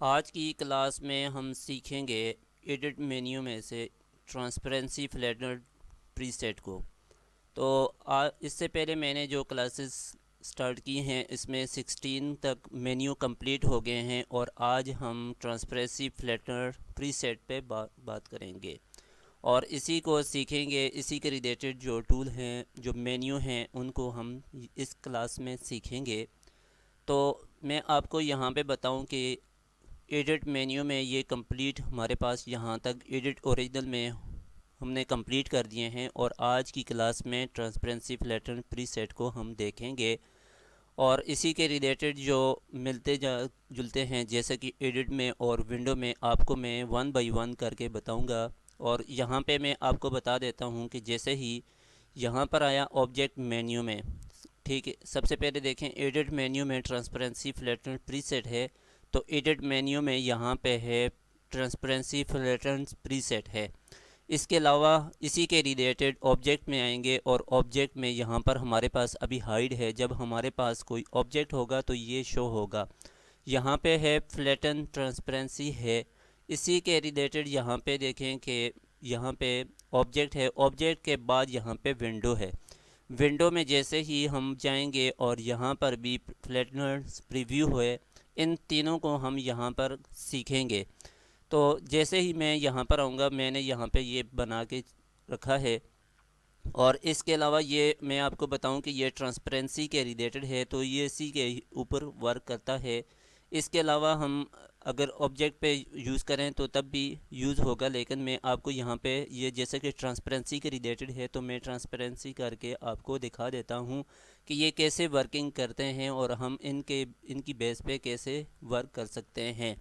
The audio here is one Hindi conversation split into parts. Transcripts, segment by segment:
आज की क्लास में हम सीखेंगे एडिट मेन्यू में से ट्रांसपेरेंसी फ्लैटनर प्रीसेट को। तो इससे पहले मैंने जो क्लासेस स्टार्ट की हैं इसमें 16 तक मेन्यू कंप्लीट हो गए हैं और आज हम ट्रांसपेरेंसी फ्लैटनर प्रीसेट पे बात करेंगे और इसी को सीखेंगे। इसी के रिलेटेड जो टूल हैं, जो मेन्यू हैं, उनको हम इस क्लास में सीखेंगे। तो मैं आपको यहाँ पे बताऊं कि एडिट मेन्यू में ये कंप्लीट हमारे पास यहाँ तक एडिट ओरिजिनल में हमने कंप्लीट कर दिए हैं और आज की क्लास में ट्रांसपेरेंसी फ्लैटन प्रीसेट को हम देखेंगे और इसी के रिलेटेड जो मिलते जा जुलते हैं, जैसे कि एडिट में और विंडो में, आपको मैं वन बाय वन करके बताऊंगा। और यहाँ पे मैं आपको बता देता हूँ कि जैसे ही यहाँ पर आया ऑब्जेक्ट मेन्यू में, ठीक है, सबसे पहले देखें एडिट मेन्यू में ट्रांसपेरेंसी फ्लैटन प्रीसेट है। तो एडिट मेन्यू में यहाँ पे है ट्रांसपेरेंसी फ्लैटन प्रीसेट है। इसके अलावा इसी के रिलेटेड ऑब्जेक्ट में आएंगे और ऑब्जेक्ट में यहाँ पर हमारे पास अभी हाइड है। जब हमारे पास कोई ऑब्जेक्ट होगा तो ये शो होगा। यहाँ पे है फ्लैटन ट्रांसपेरेंसी है। इसी के रिलेटेड यहाँ पे देखें कि यहाँ पे ऑब्जेक्ट है, ऑब्जेक्ट के बाद यहाँ पे विंडो है। विंडो में जैसे ही हम जाएंगे और यहाँ पर भी फ्लैटनर प्रीव्यू है, इन तीनों को हम यहाँ पर सीखेंगे। तो जैसे ही मैं यहाँ पर आऊँगा, मैंने यहाँ पे ये बना के रखा है। और इसके अलावा ये मैं आपको बताऊं कि ये ट्रांसपेरेंसी के रिलेटेड है, तो ये इसी के ऊपर वर्क करता है। इसके अलावा हम अगर ऑब्जेक्ट पे यूज़ करें तो तब भी यूज़ होगा, लेकिन मैं आपको यहाँ पे ये जैसे कि ट्रांसपेरेंसी के रिलेटेड है तो मैं ट्रांसपेरेंसी करके आपको दिखा देता हूँ कि ये कैसे वर्किंग करते हैं और हम इनकी बेस पे कैसे वर्क कर सकते हैं।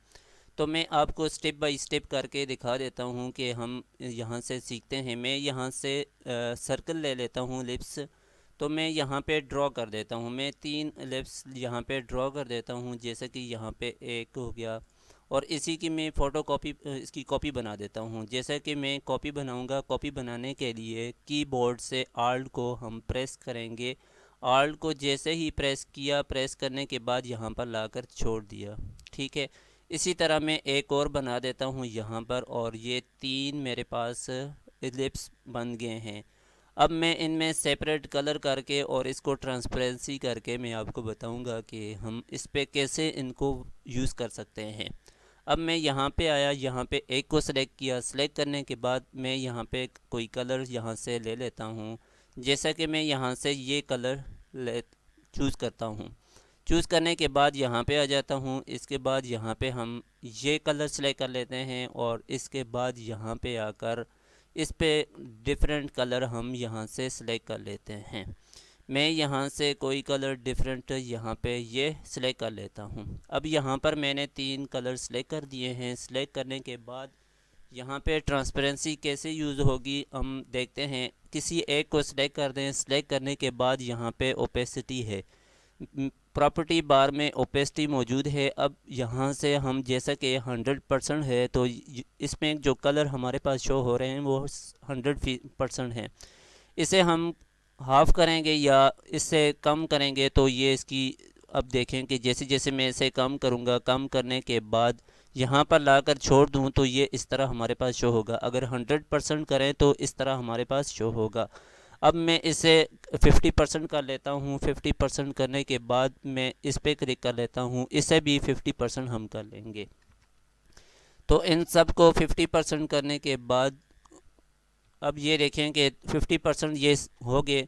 तो मैं आपको स्टेप बाय स्टेप करके दिखा देता हूँ कि हम यहाँ से सीखते हैं। मैं यहाँ से सर्कल ले लेता हूँ, लिप्स। तो मैं यहाँ पे ड्रॉ कर देता हूँ, मैं 3 लिप्स यहाँ पे ड्रॉ कर देता हूँ, जैसे कि यहाँ पे एक हो गया। और इसी की मैं फ़ोटो कॉपी, इसकी कॉपी बना देता हूँ। जैसे कि मैं कॉपी बनाऊँगा, कॉपी बनाने के लिए कीबोर्ड से आल्ट को हम प्रेस करेंगे। आल्ट को जैसे ही प्रेस किया, प्रेस करने के बाद यहाँ पर लाकर छोड़ दिया, ठीक है। इसी तरह मैं एक और बना देता हूँ यहाँ पर, और ये 3 मेरे पास एलिप्स बन गए हैं। अब मैं इनमें सेपरेट कलर करके और इसको ट्रांसपेरेंसी करके मैं आपको बताऊंगा कि हम इस पे कैसे इनको यूज़ कर सकते हैं। अब मैं यहाँ पे आया, यहाँ पे एक को सिलेक्ट किया। सिलेक्ट करने के बाद मैं यहाँ पे कोई कलर यहाँ से ले लेता हूँ। जैसा कि मैं यहाँ से ये कलर ले चूज़ करता हूँ। चूज़ करने के बाद यहाँ पे आ जाता हूँ। इसके बाद यहाँ पे हम ये कलर सेलेक्ट कर लेते हैं और इसके बाद यहाँ पे आकर इस पे डिफरेंट कलर हम यहाँ से सिलेक्ट कर लेते हैं। मैं यहाँ से कोई कलर डिफरेंट यहाँ पे ये सिलेक्ट कर लेता हूँ। अब यहाँ पर मैंने 3 कलर सिलेक्ट कर दिए हैं। सिलेक्ट करने के बाद यहाँ पे ट्रांसपेरेंसी कैसे यूज़ होगी हम देखते हैं। किसी एक को सिलेक्ट कर दें। सिलेक्ट करने के बाद यहाँ पे ओपेसिटी है, प्रॉपर्टी बार में ओपेसिटी मौजूद है। अब यहाँ से हम जैसा कि 100% है तो इसमें जो कलर हमारे पास शो हो रहे हैं वो 100% है। इसे हम हाफ़ करेंगे या इससे कम करेंगे तो ये इसकी, अब देखें कि जैसे जैसे मैं इसे कम करूँगा, कम करने के बाद यहाँ पर लाकर छोड़ दूँ तो ये इस तरह हमारे पास शो होगा। अगर 100% करें तो इस तरह हमारे पास शो होगा। अब मैं इसे 50% कर लेता हूँ। 50% करने के बाद मैं इस पर क्लिक कर लेता हूँ। इसे भी 50% हम कर लेंगे। तो इन सब को 50% करने के बाद अब ये देखें कि 50% ये हो गए।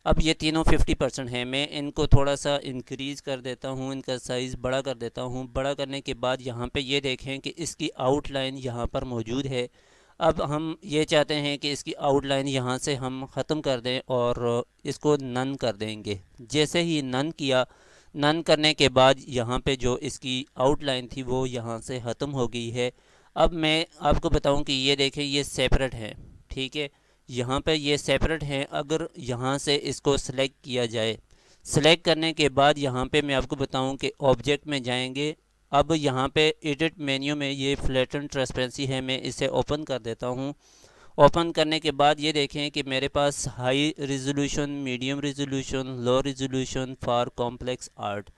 अब ये तीनों 50% हैं। मैं इनको थोड़ा सा इंक्रीज़ कर देता हूँ, इनका साइज़ बड़ा कर देता हूँ। बड़ा करने के बाद यहाँ पे ये देखें कि इसकी आउटलाइन यहाँ पर मौजूद है। अब हम ये चाहते हैं कि इसकी आउटलाइन यहाँ से हम ख़त्म कर दें और इसको नन कर देंगे। जैसे ही नन किया, नन करने के बाद यहाँ पे जो इसकी आउटलाइन थी वो यहाँ से ख़त्म हो गई है। अब मैं आपको बताऊं कि ये देखें, ये सेपरेट है, ठीक है। यहाँ पे ये सेपरेट हैं। अगर यहाँ से इसको सेलेक्ट किया जाए, सेलेक्ट करने के बाद यहाँ पे मैं आपको बताऊं कि ऑब्जेक्ट में जाएंगे। अब यहाँ पे एडिट मेन्यू में ये फ्लैटन ट्रांसपेरेंसी है, मैं इसे ओपन कर देता हूँ। ओपन करने के बाद ये देखें कि मेरे पास high resolution, medium resolution, low resolution for complex art.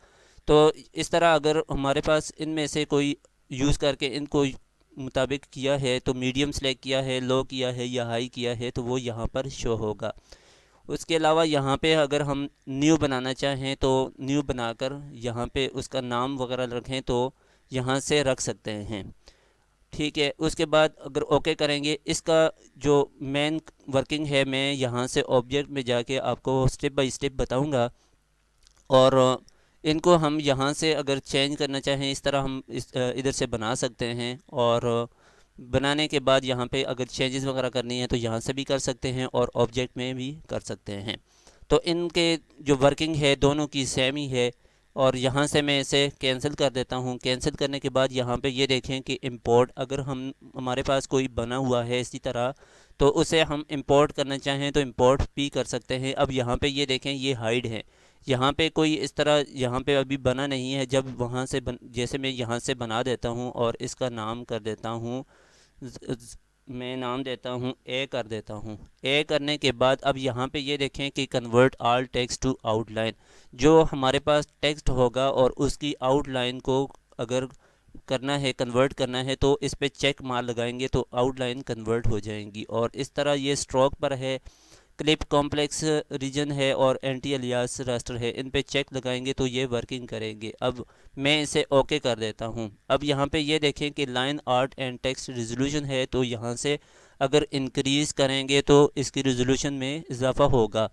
तो इस तरह अगर हमारे पास इनमें से कोई यूज़ करके इनको मुताबिक किया है, तो मीडियम सेलेक्ट किया है, लो किया है या हाई किया है, तो वो यहाँ पर शो होगा। उसके अलावा यहाँ पे अगर हम न्यू बनाना चाहें तो न्यू बनाकर यहाँ पे उसका नाम वगैरह रखें तो यहाँ से रख सकते हैं। ठीक है, उसके बाद अगर ओके करेंगे, इसका जो मेन वर्किंग है मैं यहाँ से ऑब्जेक्ट में जाके आपको स्टेप बाय स्टेप बताऊँगा। और इनको हम यहाँ से अगर चेंज करना चाहें इस तरह हम इधर से बना सकते हैं। और बनाने के बाद यहाँ पे अगर चेंजेस वगैरह करनी है तो यहाँ से भी कर सकते हैं और ऑब्जेक्ट में भी कर सकते हैं। तो इनके जो वर्किंग है दोनों की सेम ही है। और यहाँ से मैं इसे कैंसिल कर देता हूँ। कैंसिल करने के बाद यहाँ पे ये देखें कि इंपोर्ट, अगर हम हमारे पास कोई बना हुआ है इसी तरह तो उसे हम इंपोर्ट करना चाहें तो इंपोर्ट भी कर सकते हैं। अब यहाँ पे ये देखें ये हाइड है, यहाँ पे कोई इस तरह यहाँ पे अभी बना नहीं है। जब वहाँ से जैसे मैं यहाँ से बना देता हूँ और इसका नाम कर देता हूँ, मैं नाम देता हूँ ए कर देता हूँ। ए करने के बाद अब यहाँ पे ये देखें कि convert all text to outline, जो हमारे पास टेक्स्ट होगा और उसकी आउटलाइन को अगर करना है, कन्वर्ट करना है, तो इस पे चेक मार लगाएंगे तो आउटलाइन कन्वर्ट हो जाएंगी। और इस तरह ये स्ट्रोक पर है, क्लिप कॉम्प्लेक्स रीजन है और एंटी अलियास रास्टर है, इन पे चेक लगाएंगे तो ये वर्किंग करेंगे। अब मैं इसे ओके कर देता हूँ। अब यहाँ पे ये देखें कि line art and text resolution है, तो यहाँ से अगर इंक्रीज़ करेंगे तो इसकी रिजोल्यूशन में इजाफा होगा।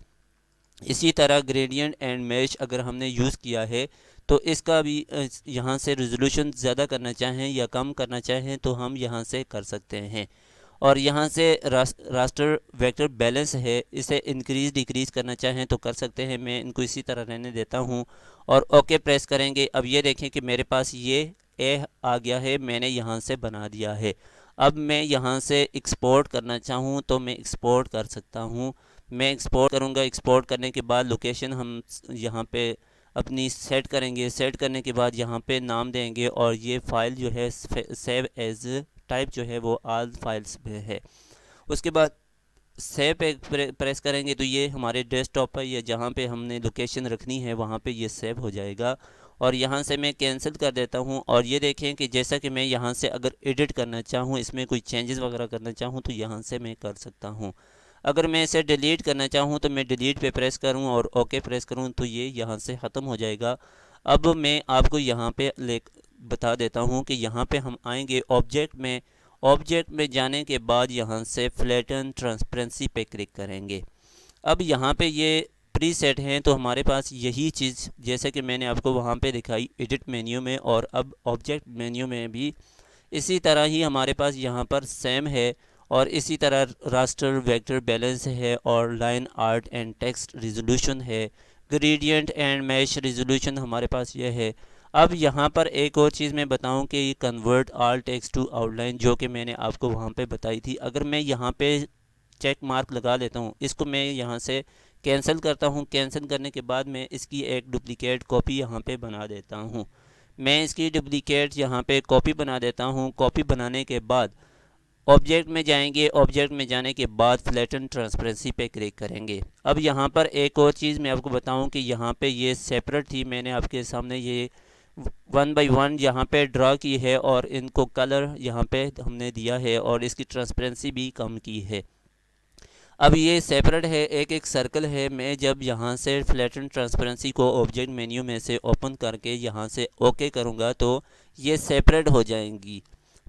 इसी तरह ग्रेडियंट एंड मैच अगर हमने यूज़ किया है तो इसका भी यहाँ से रिजोल्यूशन ज़्यादा करना चाहें या कम करना चाहें तो हम यहाँ से कर सकते हैं। और यहाँ से रास्टर वेक्टर बैलेंस है, इसे इंक्रीज़ डिक्रीज़ करना चाहें तो कर सकते हैं। मैं इनको इसी तरह रहने देता हूँ और ओके प्रेस करेंगे। अब ये देखें कि मेरे पास ये ए आ गया है, मैंने यहाँ से बना दिया है। अब मैं यहाँ से एक्सपोर्ट करना चाहूँ तो मैं एक्सपोर्ट कर सकता हूँ। मैं एक्सपोर्ट करूँगा। एक्सपोर्ट करने के बाद लोकेशन हम यहाँ पे अपनी सेट करेंगे। सेट करने के बाद यहाँ पे नाम देंगे और ये फ़ाइल जो है सेव एज टाइप जो है वो आल फाइल्स में है। उसके बाद सेव पे प्रेस करेंगे तो ये हमारे डेस्कटॉप पर या जहाँ पे हमने लोकेशन रखनी है वहाँ पे ये सेव हो जाएगा। और यहाँ से मैं कैंसिल कर देता हूँ। और ये देखें कि जैसा कि मैं यहाँ से अगर एडिट करना चाहूँ, इसमें कोई चेंजेस वगैरह करना चाहूँ तो यहाँ से मैं कर सकता हूँ। अगर मैं इसे डिलीट करना चाहूँ तो मैं डिलीट पे प्रेस करूँ और ओके प्रेस करूँ तो ये यहाँ से ख़त्म हो जाएगा। अब मैं आपको यहाँ पे बता देता हूँ कि यहाँ पे हम आएंगे ऑब्जेक्ट में। ऑब्जेक्ट में जाने के बाद यहाँ से फ्लैटन ट्रांसपेरेंसी पे क्लिक करेंगे। अब यहाँ पे ये प्री सेट हैं तो हमारे पास यही चीज़ जैसे कि मैंने आपको वहाँ पे दिखाई एडिट मेन्यू में और अब ऑब्जेक्ट मेन्यू में भी इसी तरह ही हमारे पास यहाँ पर सेम है। और इसी तरह रास्टर वेक्टर बैलेंस है और line art and text resolution है, ग्रेडियंट एंड मैश रिजोल्यूशन हमारे पास ये है। अब यहाँ पर एक और चीज़ मैं बताऊँ कि convert all text to outline जो कि मैंने आपको वहाँ पे बताई थी, अगर मैं यहाँ पे चेक मार्क लगा लेता हूँ, इसको मैं यहाँ से कैंसिल करता हूँ। कैंसिल करने के बाद मैं इसकी एक डुप्लीकेट कॉपी यहाँ पे बना देता हूँ। मैं इसकी डुप्लीकेट यहाँ पे कॉपी बना देता हूँ। कॉपी बनाने के बाद ऑब्जेक्ट में जाएंगे। ऑब्जेक्ट में जाने के बाद फ्लैटन ट्रांसपेरेंसी पे क्लिक करेंगे। अब यहाँ पर एक और चीज़ मैं आपको बताऊँ कि यहाँ पे ये सेपरेट थी, मैंने आपके सामने ये वन बाय वन यहाँ पे ड्रा की है और इनको कलर यहाँ पे हमने दिया है और इसकी ट्रांसपेरेंसी भी कम की है। अब ये सेपरेट है, एक एक सर्कल है। मैं जब यहाँ से फ्लैटन ट्रांसपेरेंसी को ऑब्जेक्ट मेन्यू में से ओपन करके यहाँ से ओके करूँगा तो ये सेपरेट हो जाएंगी।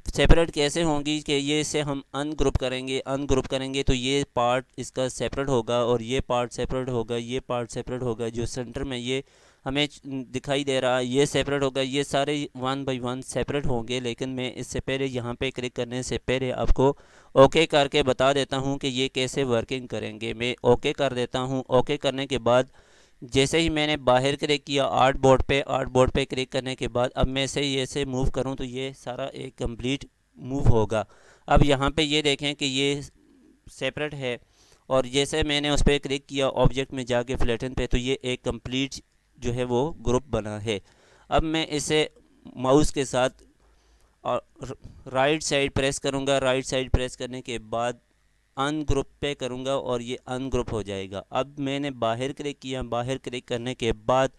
सेपरेट कैसे होंगी कि ये इसे हम अनग्रुप करेंगे। अनग्रुप करेंगे तो ये पार्ट इसका सेपरेट होगा और ये पार्ट सेपरेट होगा, ये पार्ट सेपरेट होगा। जो सेंटर में ये हमें दिखाई दे रहा है ये सेपरेट होगा। ये सारे वन बाय वन सेपरेट होंगे। लेकिन मैं इससे पहले यहाँ पे क्लिक करने से पहले आपको ओके करके बता देता हूँ कि ये कैसे वर्किंग करेंगे। मैं ओके कर देता हूँ। ओके करने के बाद जैसे ही मैंने बाहर क्लिक किया आर्ट बोर्ड पे क्लिक करने के बाद अब मैं से मूव करूं तो ये सारा एक कंप्लीट मूव होगा। अब यहाँ पे ये देखें कि ये सेपरेट है और जैसे मैंने उस पर क्लिक किया ऑब्जेक्ट में जाके फ्लैटन पे तो ये एक कंप्लीट जो है वो ग्रुप बना है। अब मैं इसे माउस के साथ और राइट साइड प्रेस करूँगा। राइट साइड प्रेस करने के बाद अनग्रुप पे करूँगा और ये अनग्रुप हो जाएगा। अब मैंने बाहर क्लिक किया। बाहर क्लिक करने के बाद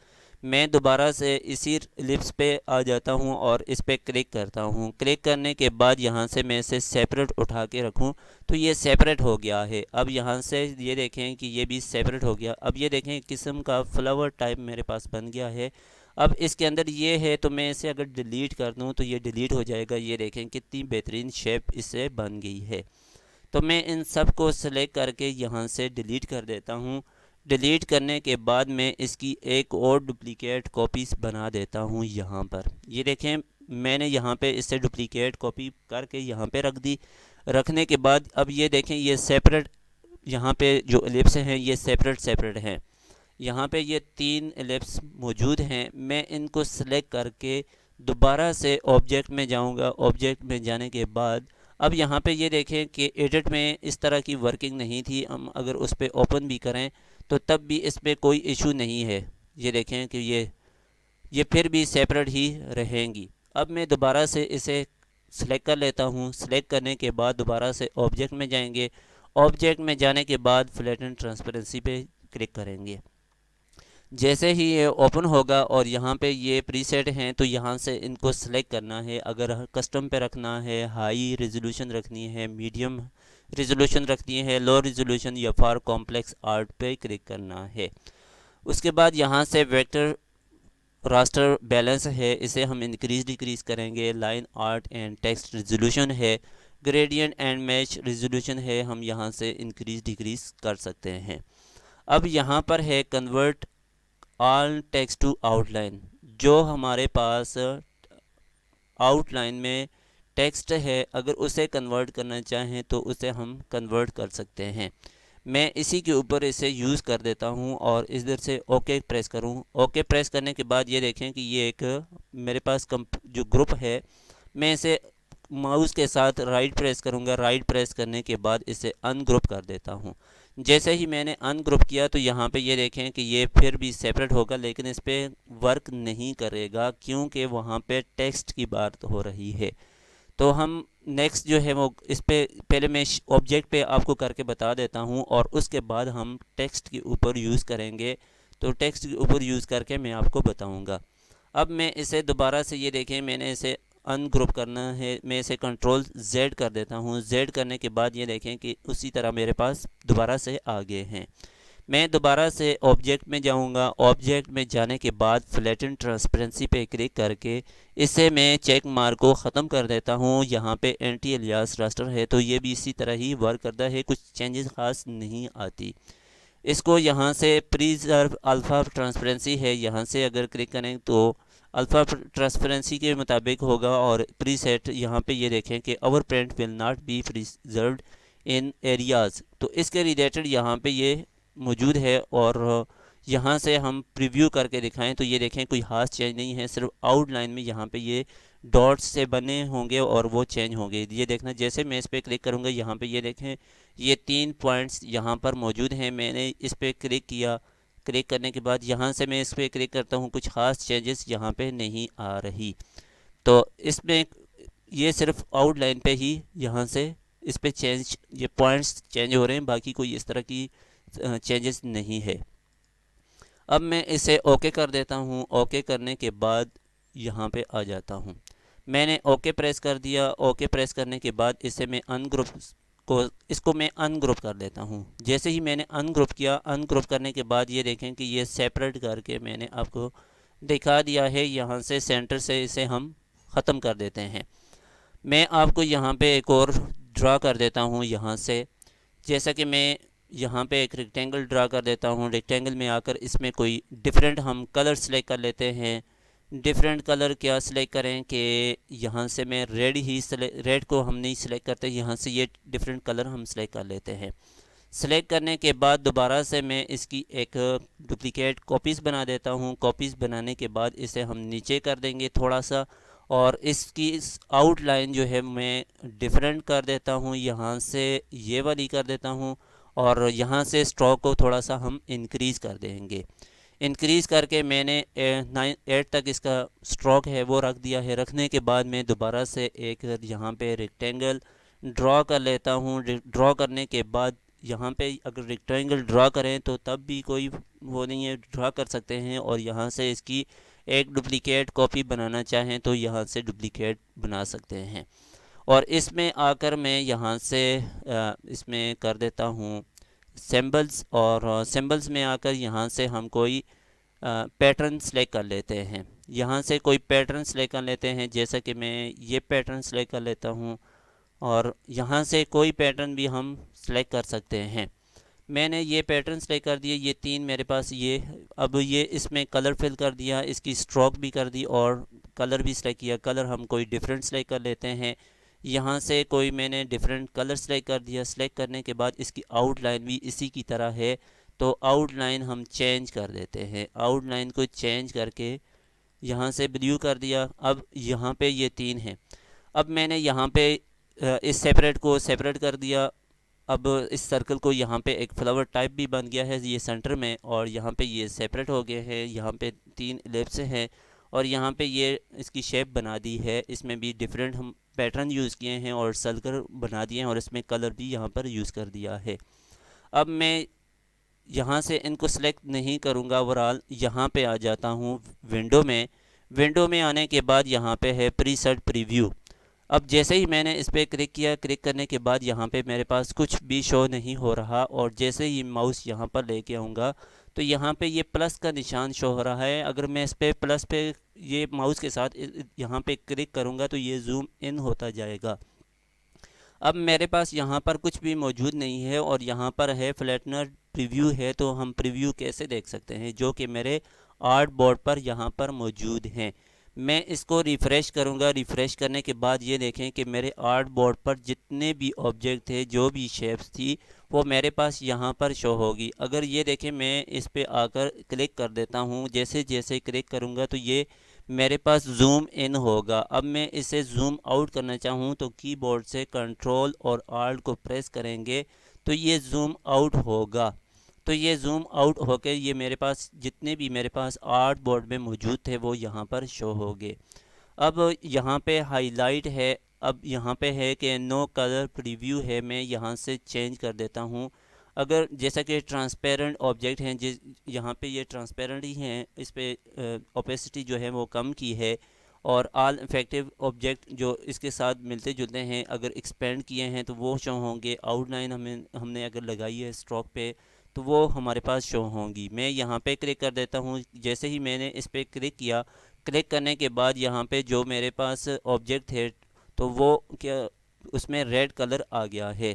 मैं दोबारा से इसी लिप्स पे आ जाता हूँ और इस पे क्लिक करता हूँ। क्लिक करने के बाद यहाँ से मैं इसे सेपरेट उठा के रखूँ तो ये सेपरेट हो गया है। अब यहाँ से ये देखें कि ये भी सेपरेट हो गया। अब ये देखें किस्म का फ्लावर टाइप मेरे पास बन गया है। अब इसके अंदर ये है तो मैं इसे अगर डिलीट कर दूँ तो ये डिलीट हो जाएगा। ये देखें कितनी बेहतरीन शेप इससे बन गई है। तो मैं इन सब को सेलेक्ट करके यहाँ से डिलीट कर देता हूँ। डिलीट करने के बाद मैं इसकी एक और डुप्लीकेट कॉपीज़ बना देता हूँ यहाँ पर। ये देखें मैंने यहाँ पे इससे डुप्लीकेट कॉपी करके यहाँ पे रख दी। रखने के बाद अब ये देखें ये सेपरेट, यहाँ पे जो एलिप्स हैं ये सेपरेट सेपरेट हैं। यहाँ पे ये 3 एलिप्स मौजूद हैं। मैं इनको सेलेक्ट करके दोबारा से ऑब्जेक्ट में जाऊँगा। ऑब्जेक्ट में जाने के बाद अब यहाँ पे ये देखें कि एडिट में इस तरह की वर्किंग नहीं थी। हम अगर उस पर ओपन भी करें तो तब भी इस पर कोई इशू नहीं है। ये देखें कि ये फिर भी सेपरेट ही रहेंगी। अब मैं दोबारा से इसे सिलेक्ट कर लेता हूँ। सिलेक्ट करने के बाद दोबारा से ऑब्जेक्ट में जाएंगे। ऑब्जेक्ट में जाने के बाद फ्लैटन ट्रांसपेरेंसी पे क्लिक करेंगे। जैसे ही ये ओपन होगा और यहाँ पे ये प्रीसेट हैं तो यहाँ से इनको सेलेक्ट करना है। अगर कस्टम पे रखना है, हाई रेजोल्यूशन रखनी है, मीडियम रेजोल्यूशन रखनी है, लो रेजोल्यूशन या फॉर कॉम्प्लेक्स आर्ट पे क्लिक करना है। उसके बाद यहाँ से वेक्टर रास्टर बैलेंस है, इसे हम इंक्रीज डिक्रीज करेंगे। Line art and text resolution है। ग्रेडियंट एंड मैच रेजोल्यूशन है, हम यहाँ से इंक्रीज डिक्रीज कर सकते हैं। अब यहाँ पर है convert all text to outline. जो हमारे पास आउटलाइन में टेक्स्ट है अगर उसे कन्वर्ट करना चाहें तो उसे हम कन्वर्ट कर सकते हैं। मैं इसी के ऊपर इसे यूज़ कर देता हूँ और इधर से ओके प्रेस करूँ। ओके प्रेस करने के बाद ये देखें कि ये एक मेरे पास जो ग्रुप है, मैं इसे माउस के साथ राइट प्रेस करूँगा। राइट प्रेस करने के बाद इसे अनग्रुप कर देता हूँ। जैसे ही मैंने अनग्रुप किया तो यहाँ पे ये देखें कि ये फिर भी सेपरेट होगा, लेकिन इस पर वर्क नहीं करेगा क्योंकि वहाँ पे टेक्स्ट की बात हो रही है। तो हम नेक्स्ट जो है वो इस पे पहले मैं ऑब्जेक्ट पे आपको करके बता देता हूँ और उसके बाद हम टेक्स्ट के ऊपर यूज़ करेंगे। तो टेक्स्ट के ऊपर यूज़ करके मैं आपको बताऊँगा। अब मैं इसे दोबारा से ये देखें मैंने इसे अनग्रुप करना है। मैं इसे कंट्रोल Z कर देता हूँ। Z करने के बाद ये देखें कि उसी तरह मेरे पास दोबारा से आ गए हैं। मैं दोबारा से ऑब्जेक्ट में जाऊंगा। ऑब्जेक्ट में जाने के बाद फ्लैटन ट्रांसपेरेंसी पे क्लिक करके इसे मैं चेक मार्क को ख़त्म कर देता हूँ। यहाँ पे एंटी एलियास रास्टर है तो ये भी इसी तरह ही वर्क करता है, कुछ चेंजेस ख़ास नहीं आती। इसको यहाँ से प्रीजर्व अल्फ़ा ट्रांसपेरेंसी है, यहाँ से अगर क्लिक करें तो अल्फ़ा ट्रांसपेरेंसी के मुताबिक होगा। और प्रीसेट यहाँ पे ये देखें कि our print will not be preserved in areas, तो इसके रिलेटेड यहाँ पे ये मौजूद है। और यहाँ से हम प्रीव्यू करके दिखाएं तो ये देखें कोई खास चेंज नहीं है, सिर्फ आउटलाइन में यहाँ पे ये डॉट्स से बने होंगे और वो चेंज होंगे। ये देखना जैसे मैं इस पर क्लिक करूँगा यहाँ पे ये देखें ये 3 पॉइंट्स यहाँ पर मौजूद हैं। मैंने इस पर क्लिक किया। क्लिक करने के बाद यहाँ से मैं इस पर क्लिक करता हूँ, कुछ खास चेंजेस यहाँ पे नहीं आ रही। तो इसमें ये सिर्फ आउटलाइन पे ही यहाँ से इस पे चेंज, ये पॉइंट्स चेंज हो रहे हैं, बाकी कोई इस तरह की चेंजेस नहीं है। अब मैं इसे ओके कर देता हूँ। ओके करने के बाद यहाँ पे आ जाता हूँ। मैंने ओके प्रेस कर दिया। ओके प्रेस करने के बाद इसे मैं अनग्रुप इसको मैं अनग्रुप कर देता हूँ। जैसे ही मैंने अनग्रुप किया, अनग्रुप करने के बाद ये देखें कि ये सेपरेट करके मैंने आपको दिखा दिया है। यहाँ से सेंटर से इसे हम ख़त्म कर देते हैं। मैं आपको यहाँ पे एक और ड्रा कर देता हूँ। यहाँ से जैसा कि मैं यहाँ पे एक रेक्टेंगल ड्रा कर देता हूँ। रेक्टेंगल में आकर इसमें कोई डिफरेंट हम कलर सेलेक्ट कर लेते हैं। डिफरेंट कलर क्या सिलेक्ट करें कि यहाँ से मैं रेड ही रेड को हम नहीं सिलेक्ट करते, यहाँ से ये डिफरेंट कलर हम सिलेक्ट कर लेते हैं। सिलेक्ट करने के बाद दोबारा से मैं इसकी एक डुप्लीकेट कॉपीज़ बना देता हूँ। कॉपीज़ बनाने के बाद इसे हम नीचे कर देंगे थोड़ा सा और इसकी आउटलाइन जो है मैं डिफरेंट कर देता हूँ। यहाँ से ये वाली कर देता हूँ और यहाँ से स्ट्रोक को थोड़ा सा हम इंक्रीज़ कर देंगे। इंक्रीज़ करके मैंने 8 तक इसका स्ट्रोक है वो रख दिया है। रखने के बाद मैं दोबारा से एक यहाँ पे रेक्टेंगल ड्रॉ कर लेता हूँ। ड्रॉ करने के बाद यहाँ पे अगर रेक्टेंगल ड्रा करें तो तब भी कोई वो नहीं है, ड्रा कर सकते हैं। और यहाँ से इसकी एक डुप्लीकेट कॉपी बनाना चाहें तो यहाँ से डुप्लीकेट बना सकते हैं। और इसमें आकर मैं यहाँ से इसमें कर देता हूँ सिंबल्स, और सिंबल्स में आकर यहाँ से हम कोई पैटर्न सेलेक्ट कर लेते हैं। यहाँ से कोई पैटर्न सेलेक्ट कर लेते हैं, जैसा कि मैं ये पैटर्न सेलेक्ट कर लेता हूँ। और यहाँ से कोई पैटर्न भी हम सेलेक्ट कर सकते हैं। मैंने ये पैटर्न सेलेक्ट कर दिए, ये तीन मेरे पास ये। अब ये इसमें कलर फिल कर दिया, इसकी स्ट्रोक भी कर दी और कलर भी सेलेक्ट किया। कलर हम कोई डिफरेंट सेलेक्ट कर लेते हैं। यहाँ से कोई मैंने डिफरेंट कलर सेलेक्ट कर दिया। सेलेक्ट करने के बाद इसकी आउटलाइन भी इसी की तरह है, तो आउटलाइन हम चेंज कर देते हैं। आउटलाइन को चेंज करके यहाँ से ब्लू कर दिया। अब यहाँ पे ये तीन हैं। अब मैंने यहाँ पे इस सेपरेट को सेपरेट कर दिया। अब इस सर्कल को यहाँ पे एक फ्लावर टाइप भी बन गया है ये सेंटर में, और यहाँ पे ये सेपरेट हो गए हैं। यहाँ पे तीन एलिप्स हैं और यहाँ पे ये इसकी शेप बना दी है। इसमें भी डिफरेंट हम पैटर्न यूज़ किए हैं और सर्कल बना दिए हैं, और इसमें कलर भी यहाँ पर यूज़ कर दिया है। अब मैं यहाँ से इनको सेलेक्ट नहीं करूँगा, ओवरऑल यहाँ पे आ जाता हूँ विंडो में। विंडो में आने के बाद यहाँ पे है प्रीसेट प्रीव्यू। अब जैसे ही मैंने इस पर क्लिक किया, क्लिक करने के बाद यहाँ पे मेरे पास कुछ भी शो नहीं हो रहा, और जैसे ही माउस यहाँ पर लेके आऊँगा तो यहाँ पे ये प्लस का निशान शो हो रहा है। अगर मैं इस पर प्लस पे ये माउस के साथ यहाँ पे क्लिक करूँगा तो ये जूम इन होता जाएगा। अब मेरे पास यहाँ पर कुछ भी मौजूद नहीं है और यहाँ पर है फ्लैटनर प्रीव्यू है, तो हम प्रीव्यू कैसे देख सकते हैं, जो कि मेरे आर्ट बोर्ड पर यहाँ पर मौजूद हैं। मैं इसको रिफ़्रेश करूँगा। रिफ़्रेश करने के बाद ये देखें कि मेरे आर्ट बोर्ड पर जितने भी ऑब्जेक्ट थे, जो भी शेप्स थी, वो मेरे पास यहाँ पर शो होगी। अगर ये देखें, मैं इस पर आकर क्लिक कर देता हूँ। जैसे जैसे क्लिक करूँगा तो ये मेरे पास जूम इन होगा। अब मैं इसे जूम आउट करना चाहूँ तो कीबोर्ड से कंट्रोल और आल्ट को प्रेस करेंगे तो ये जूम आउट होगा। तो ये जूम आउट होकर ये मेरे पास जितने भी मेरे पास आर्ट बोर्ड में मौजूद थे वो यहाँ पर शो हो गए। अब यहाँ पे हाईलाइट है। अब यहाँ पे है कि नो कलर प्रीव्यू है, मैं यहाँ से चेंज कर देता हूँ। अगर जैसा कि ट्रांसपेरेंट ऑब्जेक्ट हैं, जिस यहाँ पे ये ट्रांसपेरेंट ही हैं, इस पर ओपेसिटी जो है वो कम की है। और ऑल इफेक्टिव ऑब्जेक्ट जो इसके साथ मिलते जुलते हैं, अगर एक्सपेंड किए हैं तो वो शो होंगे। आउटलाइन हमने अगर लगाई है स्ट्रोक पे तो वो हमारे पास शो होंगी। मैं यहाँ पे क्लिक कर देता हूँ। जैसे ही मैंने इस पर क्लिक किया, क्लिक करने के बाद यहाँ पे जो मेरे पास ऑब्जेक्ट थे तो वो क्या उसमें रेड कलर आ गया है।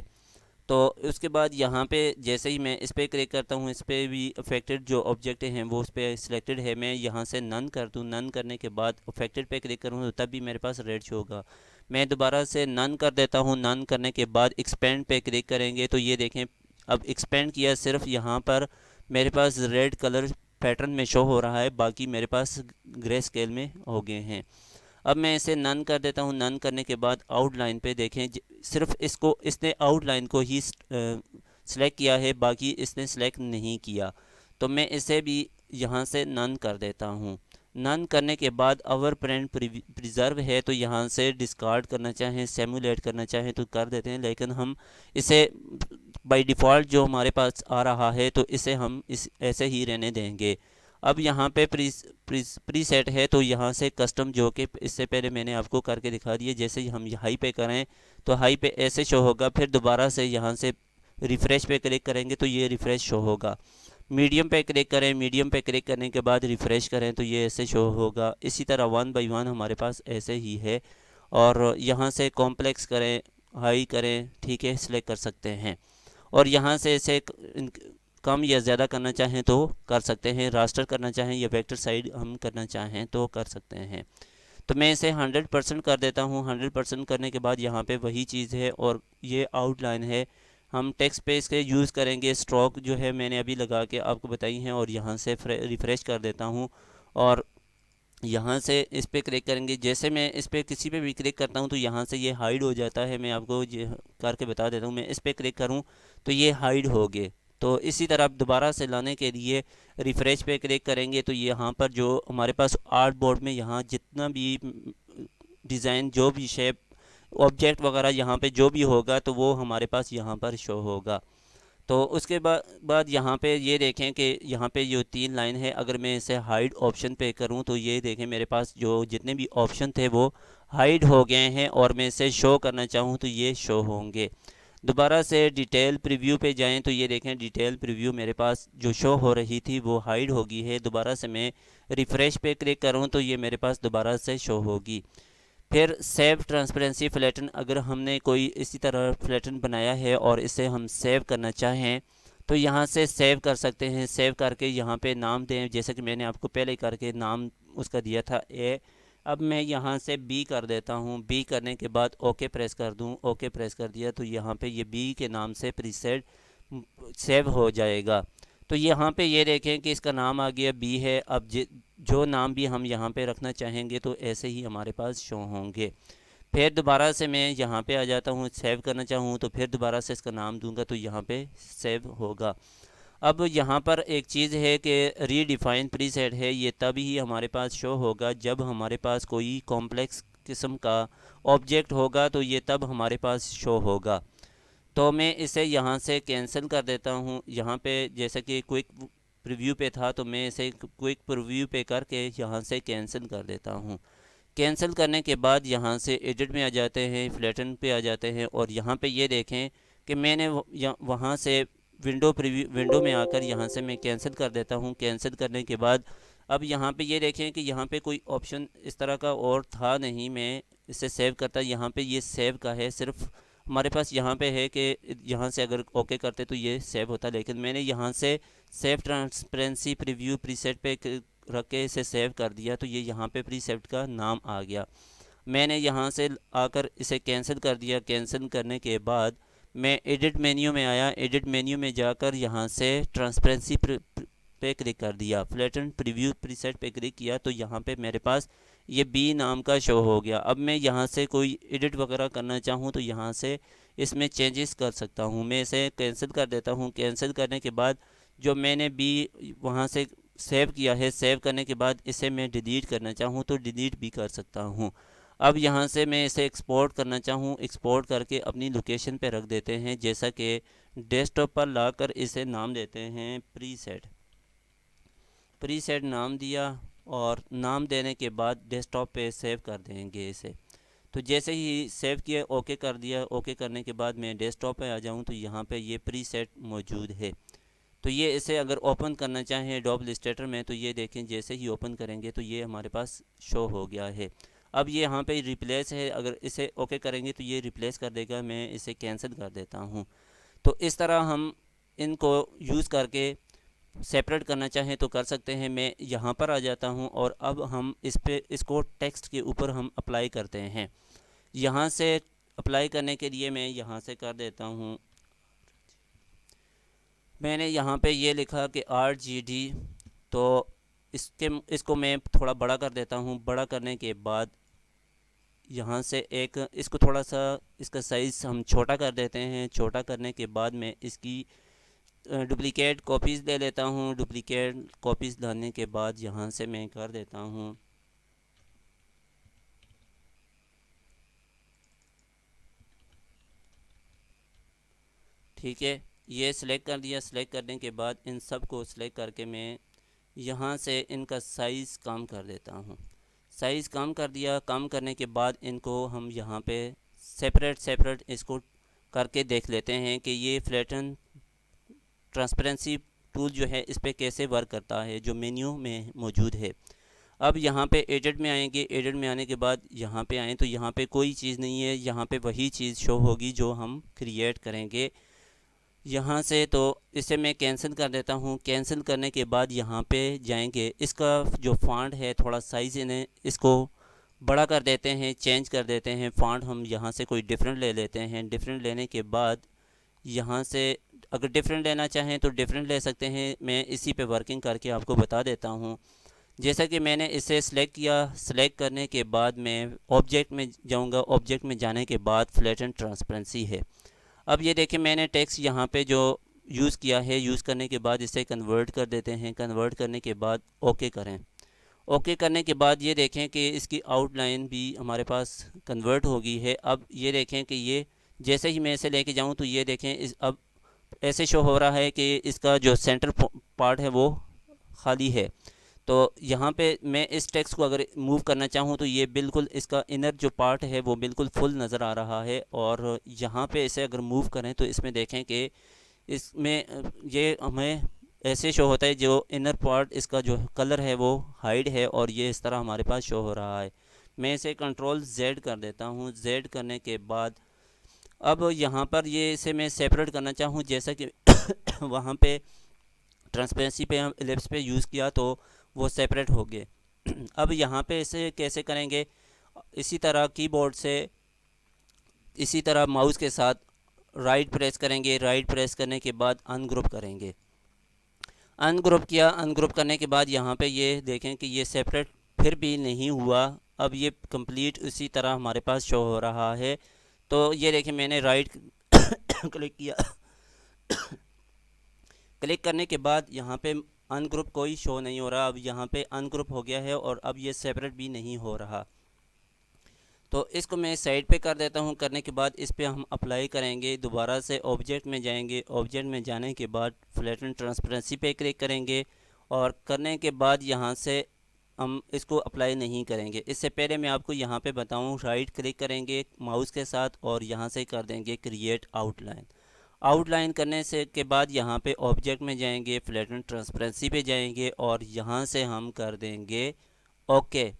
तो उसके बाद यहाँ पे जैसे ही मैं इस पर क्लिक करता हूँ, इस पर भी अफेक्टेड जो ऑब्जेक्ट हैं वो उस पर सिलेक्टेड है। मैं यहाँ से नन कर दूँ। नन करने के बाद अफेक्टेड पे क्लिक करूँ तो तब भी मेरे पास रेड शो होगा। मैं दोबारा से नन कर देता हूँ। नन करने के बाद एक्सपेंड पे क्लिक करेंगे तो ये देखें, अब एक्सपेंड किया, सिर्फ यहाँ पर मेरे पास रेड कलर पैटर्न में शो हो रहा है, बाकी मेरे पास ग्रे स्केल में हो गए हैं। अब मैं इसे नन कर देता हूँ। नन करने के बाद आउटलाइन पे देखें, सिर्फ इसको इसने आउटलाइन को ही सिलेक्ट किया है, बाकी इसने सेलेक्ट नहीं किया। तो मैं इसे भी यहाँ से नन कर देता हूँ। नन करने के बाद अवर प्रिंट प्रिजर्व है, तो यहाँ से डिस्कार्ड करना चाहें, सिमुलेट करना चाहें तो कर देते हैं, लेकिन हम इसे बाय डिफ़ॉल्ट जो हमारे पास आ रहा है तो इसे हम इस ऐसे ही रहने देंगे। अब यहाँ पे प्री सेट है, तो यहाँ से कस्टम, जो कि इससे पहले मैंने आपको करके दिखा दिए, जैसे ही हम हाई पे करें तो हाई पे ऐसे शो होगा। फिर दोबारा से यहाँ से रिफ़्रेश पे क्लिक करेंगे तो ये रिफ़्रेश शो होगा। मीडियम पे क्लिक करें, मीडियम पे क्लिक करने के बाद रिफ़्रेश करें तो ये ऐसे शो होगा। इसी तरह वन बाई वन हमारे पास ऐसे ही है। और यहाँ से कॉम्प्लेक्स करें, हाई करें, ठीक है, सिलेक्ट कर सकते हैं। और यहाँ से इसे कम या ज़्यादा करना चाहें तो कर सकते हैं। रास्टर करना चाहें या वेक्टर साइड हम करना चाहें तो कर सकते हैं। तो मैं इसे 100% कर देता हूँ। 100% करने के बाद यहाँ पे वही चीज़ है और ये आउटलाइन है। हम टेक्स्ट पे इसके यूज़ करेंगे। स्ट्रोक जो है मैंने अभी लगा के आपको बताई हैं, और यहाँ से रिफ़्रेश कर देता हूँ और यहाँ से इस पर क्लिक करेंगे। जैसे मैं इस पर किसी पे भी क्लिक करता हूँ तो यहाँ से ये हाइड हो जाता है। मैं आपको ये करके बता देता हूँ। मैं इस पर क्लिक करूँ तो ये हाइड हो गए। तो इसी तरह आप दोबारा से लाने के लिए रिफ़्रेश पे क्लिक करेंगे तो यहाँ पर जो हमारे पास आर्ट बोर्ड में यहाँ जितना भी डिज़ाइन, जो भी शेप, ऑब्जेक्ट वगैरह यहाँ पे जो भी होगा तो वो हमारे पास यहाँ पर शो होगा। तो उसके बाद यहाँ पे ये देखें कि यहाँ पे जो 3 लाइन है, अगर मैं इसे हाइड ऑप्शन पे करूँ तो ये देखें मेरे पास जो जितने भी ऑप्शन थे वो हाइड हो गए हैं, और मैं इसे शो करना चाहूँ तो ये शो होंगे। दोबारा से डिटेल प्रीव्यू पे जाएं तो ये देखें डिटेल प्रीव्यू मेरे पास जो शो हो रही थी वो हाइड हो गई है। दोबारा से मैं रिफ़्रेश पे क्लिक करूं तो ये मेरे पास दोबारा से शो होगी। फिर सेव ट्रांसपेरेंसी फ्लैटन, अगर हमने कोई इसी तरह फ्लैटन बनाया है और इसे हम सेव करना चाहें तो यहाँ से सेव कर सकते हैं। सेव करके यहाँ पे नाम दें, जैसे कि मैंने आपको पहले करके नाम उसका दिया था ए। अब मैं यहाँ से बी कर देता हूँ। बी करने के बाद ओके प्रेस कर दूँ। ओके प्रेस कर दिया तो यहाँ पे ये बी के नाम से प्रीसेट सेव हो जाएगा। तो यहाँ पे ये देखें कि इसका नाम आ गया बी है। अब जो नाम भी हम यहाँ पे रखना चाहेंगे तो ऐसे ही हमारे पास शो होंगे। फिर दोबारा से मैं यहाँ पे आ जाता हूँ, सेव करना चाहूँ तो फिर दोबारा से इसका नाम दूंगा तो यहाँ पे सेव होगा। अब यहाँ पर एक चीज़ है कि रीडिफाइन प्रीसेट है, ये तभी हमारे पास शो होगा जब हमारे पास कोई कॉम्प्लेक्स किस्म का ऑब्जेक्ट होगा, तो ये तब हमारे पास शो होगा। तो मैं इसे यहाँ से कैंसिल कर देता हूँ। यहाँ पे जैसे कि क्विक प्रीव्यू पे था तो मैं इसे क्विक प्रीव्यू पे करके यहाँ से कैंसिल कर देता हूँ। कैंसिल करने के बाद यहाँ से एडिट में आ जाते हैं, फ्लैटन पे आ जाते हैं, और यहाँ पे ये देखें कि मैंने वहाँ से विंडो में आकर यहाँ से मैं कैंसिल कर देता हूँ। कैंसिल करने के बाद अब यहाँ पे ये देखें कि यहाँ पे कोई ऑप्शन इस तरह का और था नहीं। मैं इसे सेव करता, यहाँ पे ये सेव का है, सिर्फ हमारे पास यहाँ पे है कि यहाँ से अगर ओके करते तो ये सेव होता, लेकिन मैंने यहाँ से सेव ट्रांसपेरेंसी प्रीव्यू प्रीसेट पे रख के इसे सेव कर दिया तो ये यहाँ पे प्रीसेट का नाम आ गया। मैंने यहाँ से आकर इसे कैंसिल कर दिया। कैंसिल करने के बाद मैं एडिट मेन्यू में आया। एडिट मेन्यू में जाकर यहाँ से ट्रांसपेरेंसी पे क्लिक कर दिया, फ्लैटन प्रीव्यू प्रीसेट पे क्लिक किया तो यहाँ पे मेरे पास ये बी नाम का शो हो गया। अब मैं यहाँ से कोई एडिट वगैरह करना चाहूँ तो यहाँ से इसमें चेंजेस कर सकता हूँ। मैं इसे कैंसिल कर देता हूँ। कैंसिल करने के बाद जो मैंने बी वहाँ से सेव किया है, सेव करने के बाद इसे मैं डिलीट करना चाहूँ तो डिलीट भी कर सकता हूँ। अब यहाँ से मैं इसे एक्सपोर्ट करना चाहूँ, एक्सपोर्ट करके अपनी लोकेशन पे रख देते हैं, जैसा कि डेस्कटॉप पर लाकर इसे नाम देते हैं प्रीसेट। प्रीसेट नाम दिया और नाम देने के बाद डेस्कटॉप पे सेव कर देंगे इसे। तो जैसे ही सेव किया, ओके कर दिया। ओके करने के बाद मैं डेस्कटॉप पे आ जाऊँ तो यहाँ पे ये प्रीसेट मौजूद है। तो ये इसे अगर ओपन करना चाहें एडोब इलस्ट्रेटर में तो ये देखें जैसे ही ओपन करेंगे तो ये हमारे पास शो हो गया है। अब ये यहाँ पे रिप्लेस है, अगर इसे ओके करेंगे तो ये रिप्लेस कर देगा। मैं इसे कैंसिल कर देता हूँ। तो इस तरह हम इनको यूज़ करके सेपरेट करना चाहें तो कर सकते हैं। मैं यहाँ पर आ जाता हूँ और अब हम इसको टेक्स्ट के ऊपर हम अप्लाई करते हैं। यहाँ से अप्लाई करने के लिए मैं यहाँ से कर देता हूँ, मैंने यहाँ पे ये लिखा कि RGD, तो इसको मैं थोड़ा बड़ा कर देता हूँ। बड़ा करने के बाद यहाँ से इसको थोड़ा सा इसका साइज़ हम छोटा कर देते हैं। छोटा करने के बाद मैं इसकी डुप्लिकेट कॉपीज़ ले लेता हूँ। डुप्लिकेट कॉपीज़ लाने के बाद यहाँ से मैं कर देता हूँ ठीक है, ये सिलेक्ट कर दिया। सिलेक्ट करने के बाद इन सब को सिलेक्ट करके मैं यहाँ से इनका साइज़ कम कर देता हूँ। साइज़ कम कर दिया। कम करने के बाद इनको हम यहाँ पे सेपरेट इसको करके देख लेते हैं कि ये फ्लैटन ट्रांसपेरेंसी टूल जो है इस पर कैसे वर्क करता है, जो मेन्यू में मौजूद है। अब यहाँ पे एडिट में आएंगे। एडिट में आने के बाद यहाँ पे आएँ तो यहाँ पे कोई चीज़ नहीं है। यहाँ पे वही चीज़ शो होगी जो हम क्रिएट करेंगे यहाँ से। तो इसे मैं कैंसिल कर देता हूँ। कैंसिल करने के बाद यहाँ पे जाएंगे, इसका जो फॉन्ट है थोड़ा साइज़ इन्हें इसको बड़ा कर देते हैं, चेंज कर देते हैं। फॉन्ट हम यहाँ से कोई डिफरेंट ले लेते हैं। डिफरेंट लेने के बाद यहाँ से अगर डिफरेंट लेना चाहें तो डिफरेंट ले सकते हैं। मैं इसी पे वर्किंग करके आपको बता देता हूँ। जैसा कि मैंने इसे सिलेक्ट किया। सिलेक्ट करने के बाद मैं ऑब्जेक्ट में जाऊँगा। ऑब्जेक्ट में जाने के बाद फ्लैटन ट्रांसपेरेंसी है। अब ये देखें मैंने टेक्स्ट यहाँ पे जो यूज़ किया है, यूज़ करने के बाद इसे कन्वर्ट कर देते हैं। कन्वर्ट करने के बाद ओके करें। ओके करने के बाद ये देखें कि इसकी आउटलाइन भी हमारे पास कन्वर्ट हो गई है। अब ये देखें कि ये जैसे ही मैं इसे लेके जाऊँ तो ये देखें अब ऐसे शो हो रहा है कि इसका जो सेंटर पार्ट है वो खाली है। तो यहाँ पे मैं इस टेक्स्ट को अगर मूव करना चाहूँ तो ये बिल्कुल इसका इनर जो पार्ट है वो बिल्कुल फुल नज़र आ रहा है। और यहाँ पे इसे अगर मूव करें तो इसमें देखें कि इसमें ये हमें ऐसे शो होता है, जो इनर पार्ट इसका जो कलर है वो हाइड है और ये इस तरह हमारे पास शो हो रहा है। मैं इसे कंट्रोल जेड कर देता हूँ। जेड करने के बाद अब यहाँ पर ये इसे मैं सेपरेट करना चाहूँ, जैसा कि वहाँ पे ट्रांसपेरेंसी पे हम एलिप्स पे यूज़ किया तो वो सेपरेट हो गए। अब यहाँ पे इसे कैसे करेंगे, इसी तरह कीबोर्ड से इसी तरह माउस के साथ राइट प्रेस करेंगे। राइट प्रेस करने के बाद अनग्रुप करेंगे। अनग्रुप किया। अनग्रुप करने के बाद यहाँ पे ये देखें कि ये सेपरेट फिर भी नहीं हुआ। अब ये कंप्लीट उसी तरह हमारे पास शो हो रहा है। तो ये देखें मैंने राइट क्लिक किया। क्लिक करने के बाद यहाँ पे अनग्रुप कोई शो नहीं हो रहा। अब यहाँ पे अनग्रुप हो गया है और अब ये सेपरेट भी नहीं हो रहा। तो इसको मैं साइड पे कर देता हूँ। करने के बाद इस पे हम अप्लाई करेंगे। दोबारा से ऑब्जेक्ट में जाएंगे। ऑब्जेक्ट में जाने के बाद फ्लैटन ट्रांसपेरेंसी पे क्लिक करेंगे और करने के बाद यहाँ से हम इसको अप्लाई नहीं करेंगे। इससे पहले मैं आपको यहाँ पे बताऊँ, राइट क्लिक करेंगे माउस के साथ और यहाँ से कर देंगे क्रिएट आउटलाइन। आउटलाइन करने से के बाद यहाँ पे ऑब्जेक्ट में जाएंगे, फ्लैटन ट्रांसपेरेंसी पे जाएंगे और यहाँ से हम कर देंगे ओके।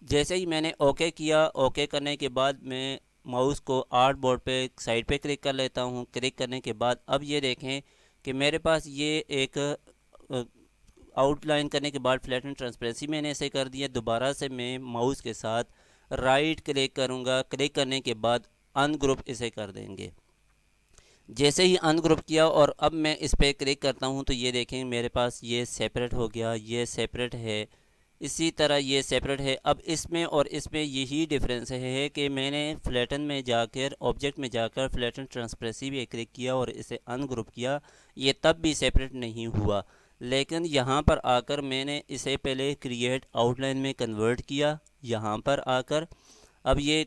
जैसे ही मैंने ओके किया, ओके करने के बाद मैं माउस को आर्ट बोर्ड पे साइड पे क्लिक कर लेता हूँ। क्लिक करने के बाद अब ये देखें कि मेरे पास ये एक आउटलाइन करने के बाद फ्लैटन ट्रांसपेरेंसी मैंने ऐसे कर दिया। दोबारा से मैं माउस के साथ राइट क्लिक करूँगा। क्लिक करने के बाद अनग्रुप इसे कर देंगे। जैसे ही अनग्रुप किया और अब मैं इस पर क्लिक करता हूँ तो ये देखें मेरे पास ये सेपरेट हो गया। ये सेपरेट है, इसी तरह ये सेपरेट है। अब इसमें और इसमें यही डिफरेंस है कि मैंने फ्लैटन में जाकर ऑब्जेक्ट में जाकर फ्लैटन ट्रांसपेरेंसी भी क्लिक किया और इसे अनग्रुप किया, ये तब भी सेपरेट नहीं हुआ। लेकिन यहाँ पर आकर मैंने इसे पहले क्रिएट आउटलाइन में कन्वर्ट किया। यहाँ पर आकर अब ये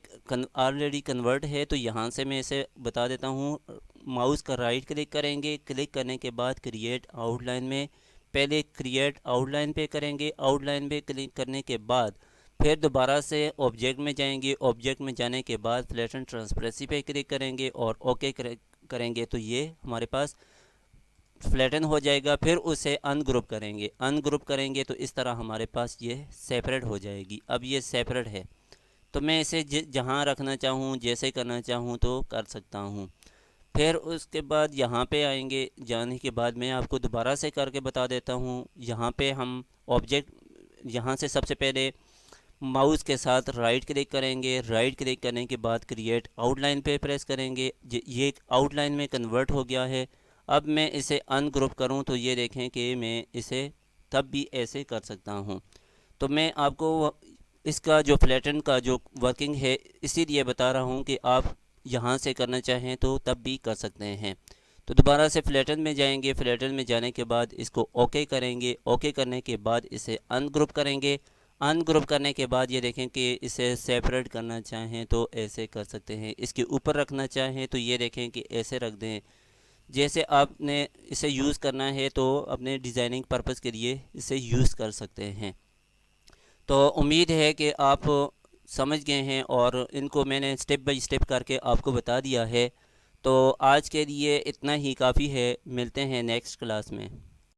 ऑलरेडी कन्वर्ट है तो यहाँ से मैं इसे बता देता हूँ। माउस का राइट क्लिक करेंगे। क्लिक करने के बाद क्रिएट आउटलाइन में पहले क्रिएट आउटलाइन पे करेंगे। आउटलाइन पे क्लिक करने के बाद फिर दोबारा से ऑब्जेक्ट में जाएंगे। ऑब्जेक्ट में जाने के बाद फ्लैटन ट्रांसपेरेंसी पे क्लिक करेंगे और ओके करेंगे तो ये हमारे पास फ्लैटन हो जाएगा। फिर उसे अनग्रुप करेंगे। अनग्रुप करेंगे तो इस तरह हमारे पास ये सेपरेट हो जाएगी। अब ये सेपरेट है तो मैं इसे जहाँ रखना चाहूँ, जैसे करना चाहूँ तो कर सकता हूँ। फिर उसके बाद यहाँ पे आएंगे। जाने के बाद मैं आपको दोबारा से करके बता देता हूँ। यहाँ पे हम ऑब्जेक्ट, यहाँ से सबसे पहले माउस के साथ राइट क्लिक करेंगे। राइट क्लिक करने के बाद क्रिएट आउटलाइन पे प्रेस करेंगे। ये आउटलाइन में कन्वर्ट हो गया है। अब मैं इसे अनग्रुप करूँ तो ये देखें कि मैं इसे तब भी ऐसे कर सकता हूँ। तो मैं आपको इसका जो फ्लैटन का जो वर्किंग है इसीलिए बता रहा हूँ कि आप यहाँ से करना चाहें तो तब भी कर सकते हैं। तो दोबारा से फ्लैटन में जाएंगे। फ्लैटन में जाने के बाद इसको ओके करेंगे। ओके करने के बाद इसे अनग्रुप करेंगे। अनग्रुप करने के बाद ये देखें कि इसे सेपरेट करना चाहें तो ऐसे कर सकते हैं। इसके ऊपर रखना चाहें तो ये देखें कि ऐसे रख दें। जैसे आपने इसे यूज़ करना है तो अपने डिज़ाइनिंग पर्पज़ के लिए इसे यूज़ कर सकते हैं। तो उम्मीद है कि आप समझ गए हैं और इनको मैंने स्टेप बाय स्टेप करके आपको बता दिया है। तो आज के लिए इतना ही काफ़ी है। मिलते हैं नेक्स्ट क्लास में।